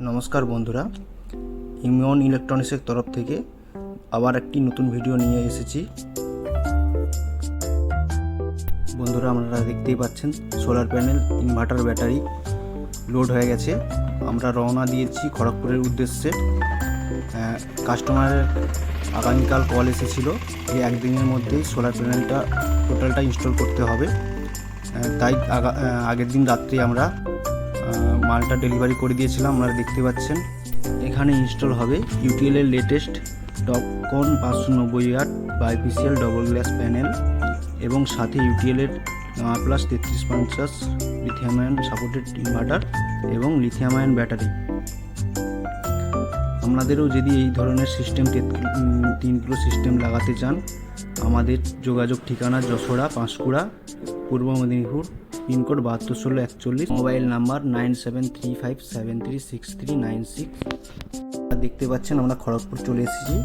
নমস্কার বন্ধুরা, ইমিউন ইলেকট্রনিক্সের তরফ থেকে আবার একটি নতুন ভিডিও নিয়ে এসেছি। বন্ধুরা, আপনারা দেখতেই পাচ্ছেন solar panel, inverter, battery load হয়ে গেছে। আমরা রওনা দিয়েছি খড়গপুরের উদ্দেশ্যে। কাস্টমারের আগামীকাল কল এসেছিল যে একদিনের মধ্যেই সোলার প্যানেলটা টোটালটা ইনস্টল করতে হবে। তাই আগের দিন রাত্রে আমরা মালটা ডেলিভারি করে দিয়েছিলাম। আপনারা দেখতে পাচ্ছেন এখানে ইনস্টল হবে ইউটিএল এর লেটেস্ট টপকন 590 ওয়াট বাইপিসিএল ডবল গ্লাস প্যানেল এবং সাথে ইউটিএল এর plus 3350 lithium ion supported inverter এবং লিথিয়াম আয়ন ব্যাটারি। আপনাদেরও যদি এই ধরনের সিস্টেম 3 কিলো সিস্টেম লাগাতে চান, আমাদের যোগাযোগ ঠিকানা যশোড়া, পাঁশকুড়া, পূর্ব মেদিনীপুর, পিনকোড 721641, মোবাইল নাম্বার 9735736396। দেখতে পাচ্ছেন আমরা খড়গপুর চলে এসেছি।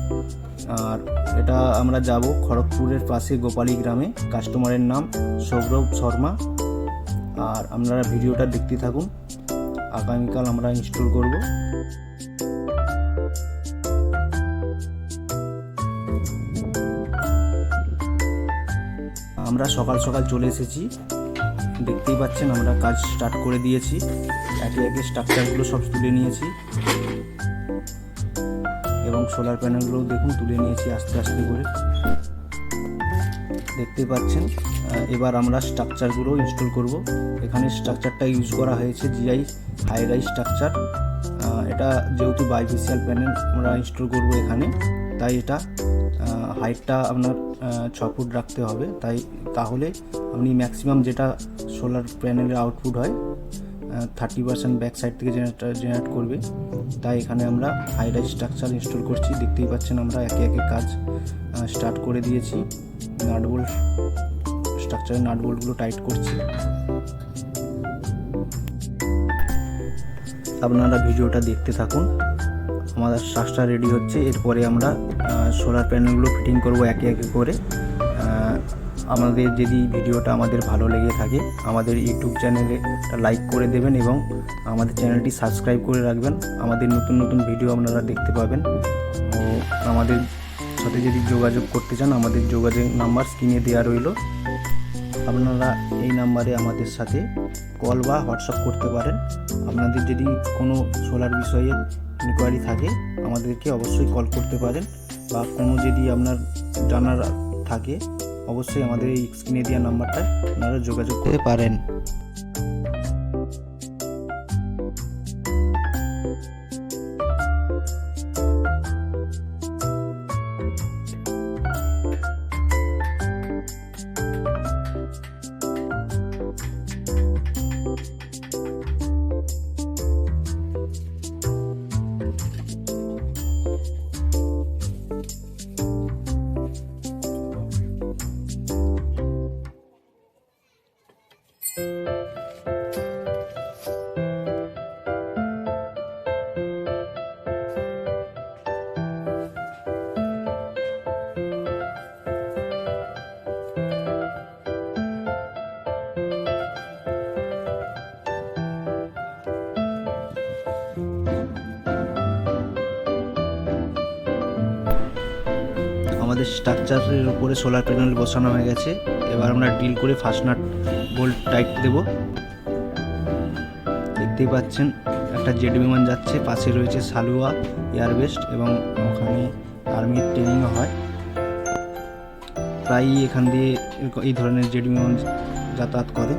আর এটা আমরা যাব খড়গপুরের পাশে গোপালী গ্রামে। কাস্টমারের নাম সৌরভ শর্মা। আর আপনারা ভিডিওটা দেখতে থাকুন। আগামীকাল আমরা ইনস্টল করব। আমরা সকাল সকাল চলে এসেছি। দেখতেই পাচ্ছেন আমরা কাজ স্টার্ট করে দিয়েছি। একে একে স্ট্রাকচারগুলো সব তুলে নিয়েছি এবং সোলার প্যানেলগুলোও দেখুন তুলে নিয়েছি আস্তে আস্তে করে। দেখতেই পাচ্ছেন এবার আমরা স্ট্রাকচারগুলো ইনস্টল করব। এখানে স্ট্রাকচারটা ইউজ করা হয়েছে জিআই হাই রাইজ স্ট্রাকচার। এটা যেহেতু বাইফেসিয়াল প্যানেল আমরা ইনস্টল করব এখানে, তাই এটা হাইটটা আপনার 6 ফুট রাখতে হবে। তাহলে আপনি ম্যাক্সিমাম যেটা সোলার প্যানেলের আউটপুট হয় 30% ব্যাক সাইড থেকে জেনারেট করবে। তাই এখানে আমরা হাই রাইজ স্ট্রাকচার ইনস্টল করছি। দেখতেই পাচ্ছেন আমরা একে একে কাজ স্টার্ট করে দিয়েছি। নাটবোল্ট স্ট্রাকচারের নাটবোল্টগুলো টাইট করছি। আপনারা ভিডিওটা দেখতে থাকুন। আমাদের স্ট্রাকচার রেডি হচ্ছে। এরপরে আমরা সোলার প্যানেলগুলো ফিটিং করব একে একে করে। আমাদের যদি ভিডিওটা আমাদের ভালো লেগে থাকে, আমাদের ইউটিউব চ্যানেলে লাইক করে দেবেন এবং আমাদের চ্যানেলটি সাবস্ক্রাইব করে রাখবেন। আমাদের নতুন নতুন ভিডিও আপনারা দেখতে পাবেন। ও আমাদের সাথে যদি যোগাযোগ করতে চান, আমাদের যোগাযোগ নাম্বার স্ক্রিনে দেওয়া রইল। আপনারা এই নাম্বারে আমাদের সাথে কল বা হোয়াটসঅ্যাপ করতে পারেন। আপনাদের যদি কোনো সোলার বিষয়ে ইনকোয়ারি থাকে আমাদেরকে অবশ্যই কল করতে পারেন, বা কোনো যদি আপনার জানার থাকে অবশ্যই আমাদের এই স্ক্রিনে দেওয়া নাম্বারটায় আপনারা যোগাযোগ করতে পারেন। আমাদের স্ট্রাকচারের উপরে সোলার প্যানেল বসানো হয়ে গেছে। এবার আমরা ড্রিল করে ফার্স্ট নাট বোল্ট টাইট দেব। দেখতেই পাচ্ছেন একটা জেট বিমান যাচ্ছে, পাশে রয়েছে সালুয়া এয়ারবেস্ট এবং ওখানে আর্মির ট্রেনিংও হয়। প্রায়ই এখান দিয়ে এই ধরনের জেট বিমান যাতায়াত করে।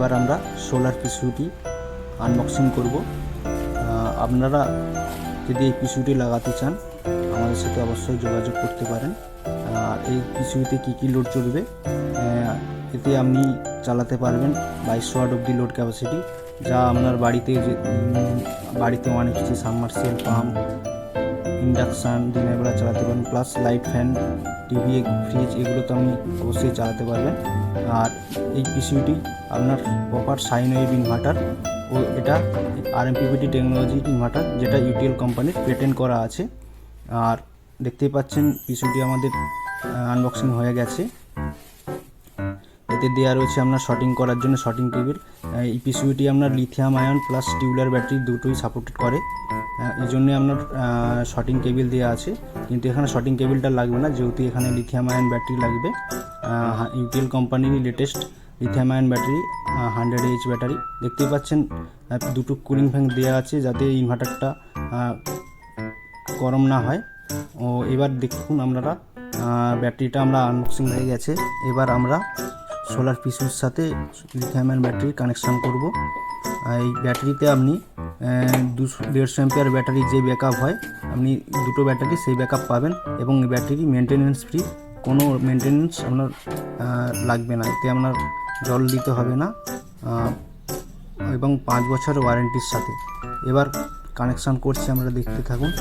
এবার আমরা সোলার পিসিউটি আনবক্সিং করব। আপনারা যদি এই পিসিউটি লাগাতে চান আমাদের সাথে অবশ্যই যোগাযোগ করতে পারেন। আর এই পিসিউতে কী কী লোড চলবে, এতে আপনি চালাতে পারবেন 2200 ওয়াট অবধি লোড ক্যাপাসিটি, যা আপনার বাড়িতে অনেক কিছু সাবমার্সিবল পাম্প, ইন্ডাকশান দিনের বেলা চালাতে পারেন, plus light, fan, TV, fridge এগুলো তো আপনি অবশ্যই চালাতে পারবেন। আর এই পিসিউটি আপনার প্রপার সাইন ওয়েভ ইনভার্টার, ও এটা আরএমপিপিটি টেকনোলজি ইনভার্টার, যেটা ইউটিএল কোম্পানির পেটেন্ট করা আছে। আর দেখতেই পাচ্ছেন পিসিউটি আমাদের আনবক্সিং হয়ে গেছে। এতে দেওয়া রয়েছে আপনার শর্টিং করার জন্য শর্টিং কেবিল। এই পিসিউটি আপনার lithium ion plus tubular battery দুটোই সাপোর্টেড করে, এই জন্যে আপনার শর্টিং কেবিল দেওয়া আছে। কিন্তু এখানে শর্টিং কেবিলটা লাগবে না, যেহেতু এখানে লিথিয়াম আয়ন ব্যাটারি লাগবে। ইউটিএল কোম্পানির latest lithium ion battery, 100 Ah battery. দেখতেই পাচ্ছেন দুটো কুলিং ফ্যান দেওয়া আছে যাতে ইনভার্টারটা গরম না হয়। ও এবার দেখুন আপনারা ব্যাটারিটা আমরা আনবক্সিং হয়ে গেছে। এবার আমরা সোলার পিসির সাথে লিথিয়াম আয়ন ব্যাটারি কানেকশান করব। এই ব্যাটারিতে আপনি 150 অ্যাম্পিয়ার ব্যাটারি যে ব্যাকআপ হয়, আপনি দুটো ব্যাটারি সেই ব্যাকআপ পাবেন। এবং এই ব্যাটারি মেনটেনেন্স ফ্রি, কোনো মেনটেনেন্স আপনার লাগবে না, এতে আপনার জল দিতে হবে না, এবং 5 বছর ওয়ারেন্টির সাথে। এবার কানেকশান করছি, আমরা দেখতে থাকুন।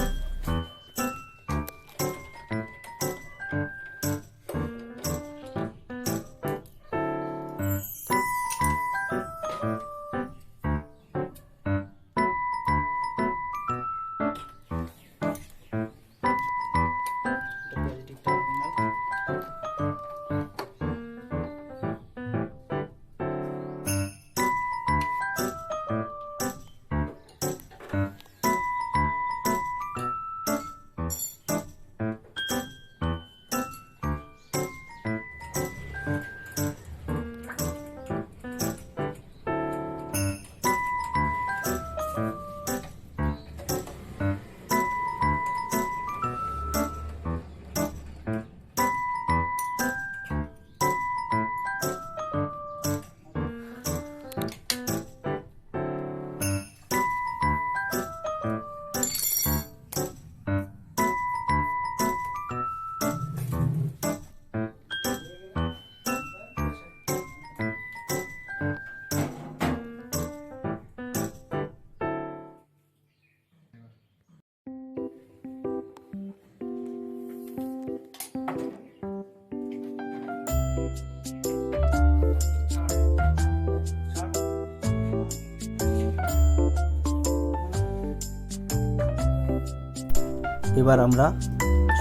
এবার আমরা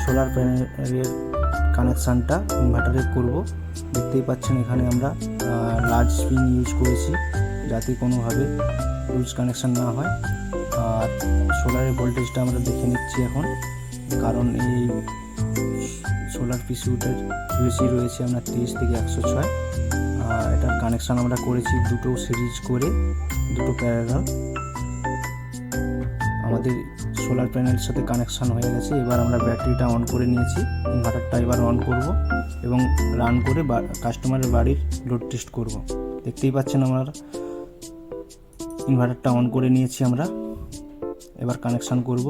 সোলার প্যানেলের কানেকশানটা ইনভার্টারে করব। দেখতেই পাচ্ছেন এখানে আমরা লার্জ স্প্রিং ইউজ করেছি যাতে কোনোভাবে লুজ কানেকশান না হয়। আর সোলারের ভোল্টেজটা আমরা দেখে নিচ্ছি এখন, কারণ এই সোলার পিসিউটার ইউএসি রয়েছে আপনার 30 থেকে 106। এটার কানেকশান আমরা করেছি দুটো সিরিজ করে, দুটো প্যারালাল। আমাদের সোলার প্যানেলের সাথে কানেকশান হয়ে গেছে। এবার আমরা ব্যাটারিটা অন করে নিয়েছি, ইনভার্টারটা এবার অন করব এবং রান করে কাস্টমারের বাড়ির লোড টেস্ট করব। দেখতেই পাচ্ছেন আমরা ইনভার্টারটা অন করে নিয়েছি আমরা, এবার কানেকশান করব।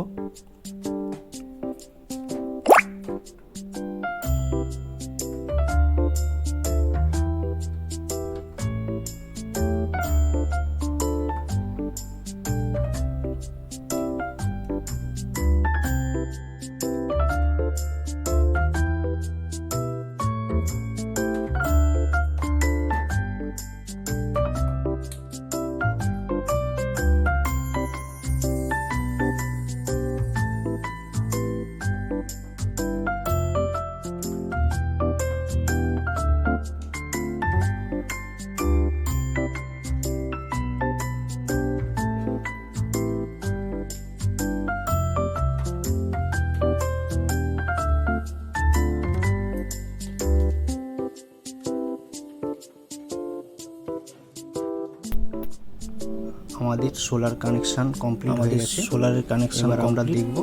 আমাদের সোলার কানেকশান কমপ্লিট হয়ে গেছে। সোলারের কানেকশান আমরা দেখব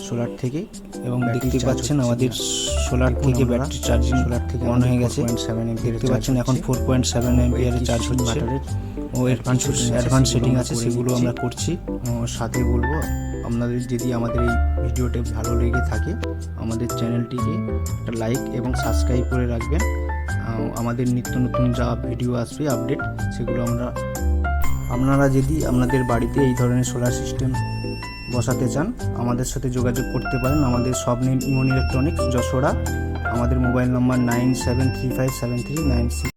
সোলার থেকে, এবং দেখতে পাচ্ছেন আমাদের সোলার থেকে ব্যাটারি চার্জিং সোলার থেকে অন হয়ে গেছে। দেখতে পাচ্ছেন এখন 4.7 অ্যাম্পিয়ারে চার্জ হচ্ছে। ও অ্যাডভান্স সেটিং আছে, সেগুলো আমরা করছি। সাথে বলবো, আপনাদের যদি আমাদের এই ভিডিওটা ভালো লেগে থাকে আমাদের চ্যানেলটিকে একটা লাইক এবং সাবস্ক্রাইব করে রাখবেন। আমাদের নিত্য নতুন যা ভিডিও আসবে আপডেট, সেগুলো আপনারা যদি আপনাদের বাড়িতে এই ধরনের সোলার সিস্টেম বসাতে চান আমাদের সাথে যোগাযোগ করতে পারেন। আমাদের সব নেম ইমন ইলেকট্রনিক্স, যশোরা। আমাদের মোবাইল নাম্বার 97357396।